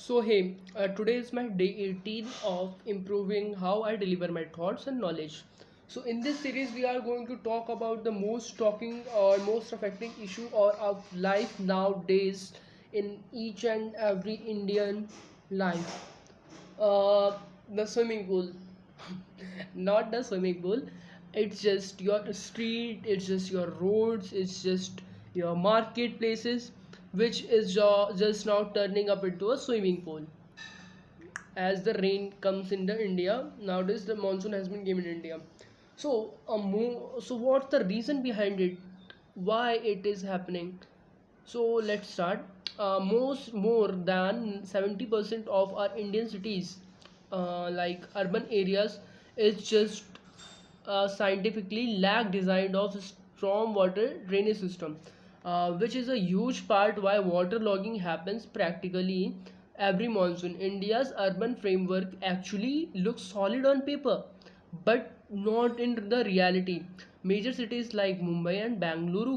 So, hey, today is my day 18 of improving how I deliver my thoughts and knowledge. So, in this series, we are going to talk about the most talking or most affecting issue or of life nowadays in each and every Indian life. The swimming pool. Not the swimming pool. It's just your street, it's just your roads, it's just your marketplaces, which is just now turning up into a swimming pool as the rain comes in the India. Nowadays the monsoon has been given in India. So so what's the reason behind it, why it is happening? So let's start. Most more than 70% of our Indian cities, like urban areas, is just scientifically lack design of storm water drainage system, which is a huge part why waterlogging happens practically every monsoon. India's urban framework actually looks solid on paper, but not in the reality. Major cities like Mumbai and Bangalore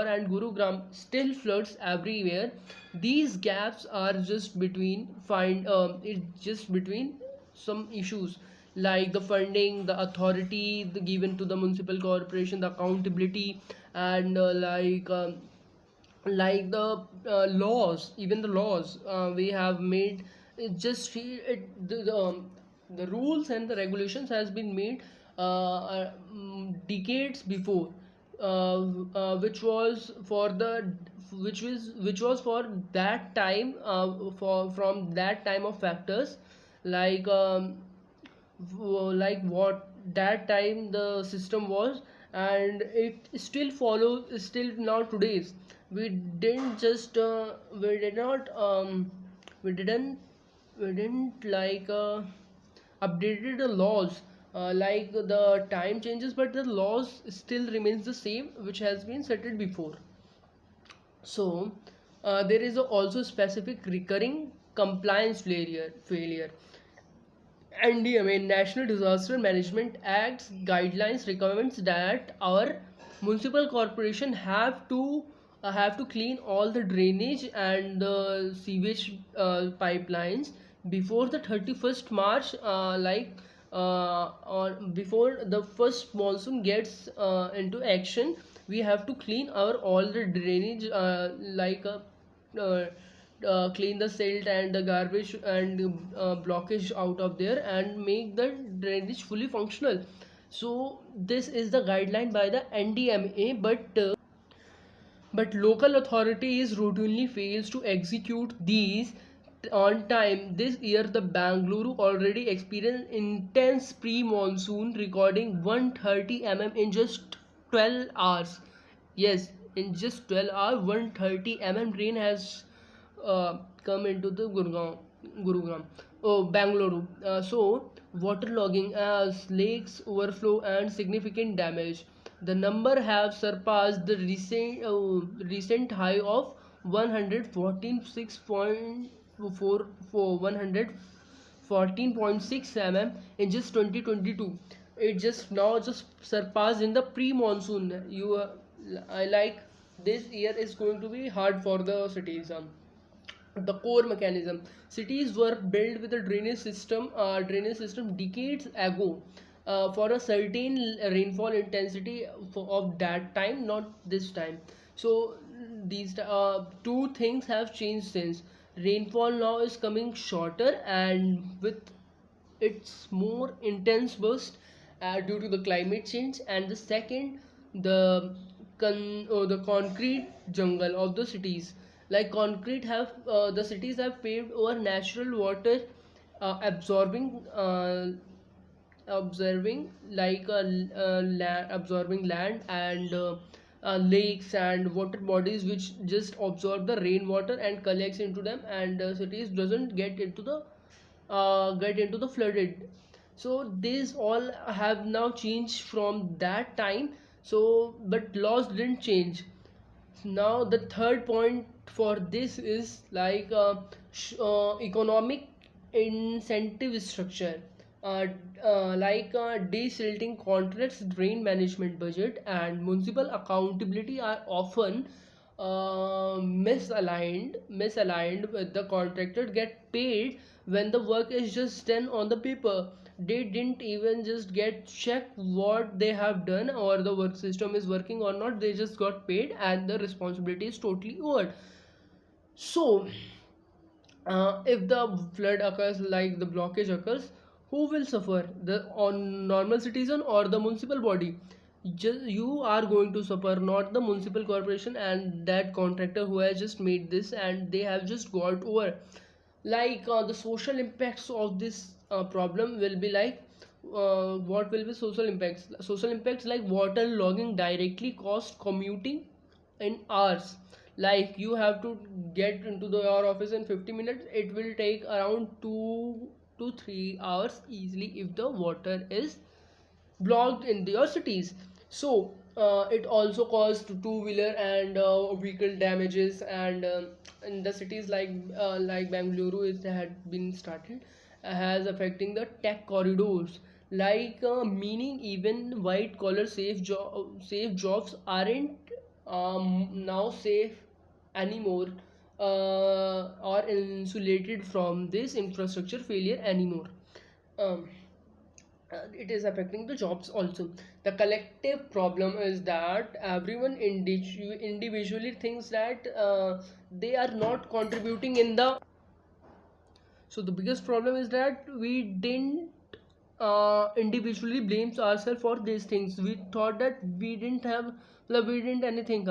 and Gurugram still floods everywhere. These gaps are just between it's just between some issues like the funding, the authority given to the municipal corporation, the accountability, and like the laws, even the laws we have made. It just the rules and the regulations has been made decades before, which was for the which was for that time, for from that time of factors, like like what that time the system was, and it still follows still now today's. We didn't just we did not we didn't we didn't updated the laws, like the time changes but the laws still remains the same which has been settled before. So there is also specific recurring compliance failure. NDMA, National Disaster Management Act's guidelines recommends that our municipal corporation have to clean all the drainage and the sewage pipelines before the 31st March, or before the first monsoon gets into action. We have to clean our all the drainage, uh, clean the silt and the garbage and blockage out of there and make the drainage fully functional. So this is the guideline by the NDMA, but local authorities routinely fails to execute these on time. This year, the Bangalore already experienced intense pre-monsoon, recording 130 mm in just 12 hours. Yes, in just 12 hours, 130 mm rain has come into the Gurugram, oh Bangalore. So waterlogging as lakes overflow and significant damage. The number have surpassed the recent high of 114.6 mm in just 2022. It just now just surpassed in the pre-monsoon. I like this year is going to be hard for the cities. The core mechanism, cities were built with a drainage system decades ago, for a certain rainfall intensity of that time, not this time. So these two things have changed since. Rainfall now is coming shorter and with its more intense burst, due to the climate change. And the second, the the concrete jungle of the cities, like concrete have the cities have paved over natural water, absorbing absorbing land and lakes and water bodies which just absorb the rainwater and collects into them, and cities doesn't get into the flooded. So these all have now changed from that time. So but laws didn't change. Now the third point for this is economic incentive structure, uh, desilting contracts, drain management budget, and municipal accountability are often misaligned with the contractor get paid when the work is just done on the paper. They didn't even just get check what they have done or the work system is working or not. They just got paid and the responsibility is totally over. So if the flood occurs, like the blockage occurs, who will suffer, the on normal citizen or the municipal body? Just you are going to suffer, not the municipal corporation and that contractor who has just made this and they have just got over. Like the social impacts of this problem will be like, what will be social impacts? Social impacts like water logging directly cost commuting in hours. Like you have to get into your office in 50 minutes, it will take around 2 to 3 hours easily if the water is blocked in your cities. So it also caused two-wheeler and vehicle damages, and in the cities like Bangalore, it had been started, has affecting the tech corridors. Like meaning even white collar safe jobs aren't now safe anymore, or insulated from this infrastructure failure anymore. Um, it is affecting the jobs also. The collective problem is that everyone individually thinks that they are not contributing in the. So the biggest problem is that we didn't individually blames ourselves for these things. We thought that we didn't have, like, we didn't anything.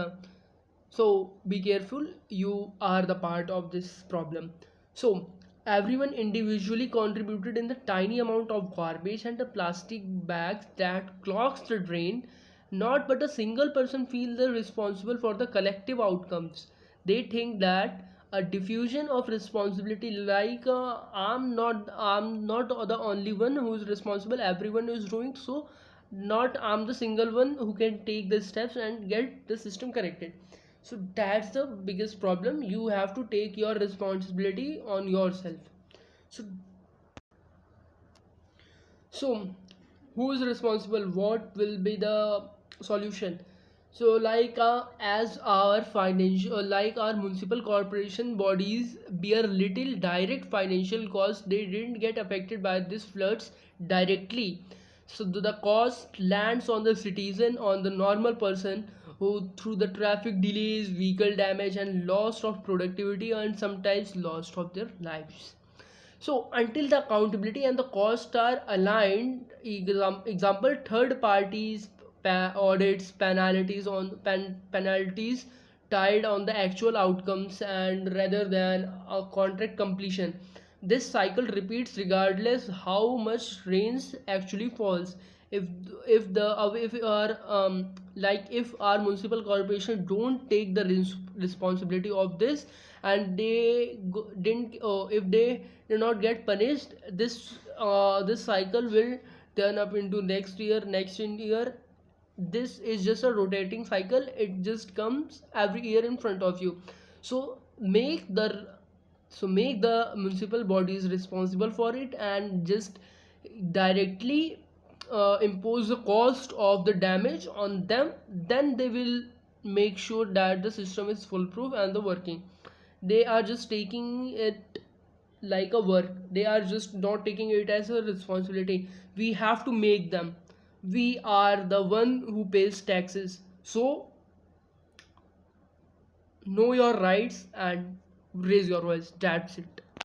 So be careful, you are the part of this problem. So everyone individually contributed in the tiny amount of garbage and the plastic bags that clogs the drain. Not but a single person feel the responsible for the collective outcomes. They think that a diffusion of responsibility, like I'm not the only one who is responsible, everyone is doing so, not I'm the single one who can take the steps and get the system corrected. So that's the biggest problem. You have to take your responsibility on yourself. So so who is responsible? What will be the solution? So like as our financial, like our municipal corporation bodies bear little direct financial cost, they didn't get affected by these floods directly. So the cost lands on the citizen, on the normal person, who through the traffic delays, vehicle damage and loss of productivity and sometimes loss of their lives. So until the accountability and the cost are aligned, example third parties audits, penalties tied on the actual outcomes and rather than a contract completion. This cycle repeats regardless how much rains actually falls. If if our like if our municipal corporation don't take the responsibility of this, and they didn't if they do not get punished, this cycle will turn up into next year. This is just a rotating cycle, it just comes every year in front of you. So make the municipal bodies responsible for it and just directly impose the cost of the damage on them. Then they will make sure that the system is foolproof and the working. They are just taking it like a work, they are just not taking it as a responsibility. We have to make them. We are the one who pays taxes, so know your rights and raise your voice. That's it.